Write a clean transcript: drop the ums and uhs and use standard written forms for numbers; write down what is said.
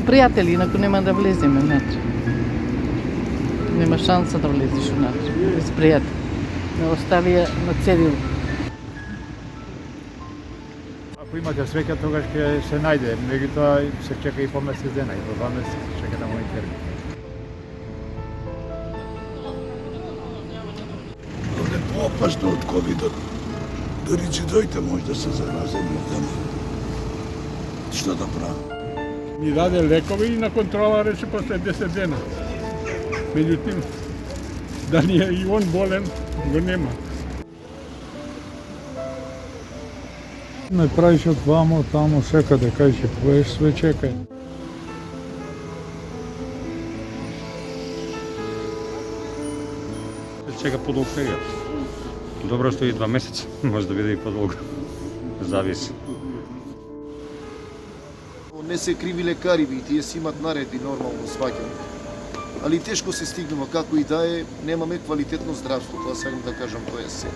пријатели, инаку нема да влеземе внатре. Нема шанса да влезеш внатре, без пријатели. Не остави ја на цедил. Ако имате среќа, тогаш ќе се најде, меѓутоа се чека и по месец дена, и по 2 месеца се чека да му термин. Овде поопасно од ковидот. Дори че дојде може да се заразиме. Што да правим? Ми даде лекови и на контрола рече после 10 дена. Меѓутим, дали е и он болен, го нема. Не правиш од вамо, тамо, секаде, кај ќе поеш, све чекај. Чека подолг период. Добро што и 2 месеца, може да биде и подолго. Зависи. Не се криви лекари, тие си имат наредби нормално сваќам. Али тешко се стигнува, како и да е, немаме квалитетно здравство, тоа сакам да кажам, тоа е се.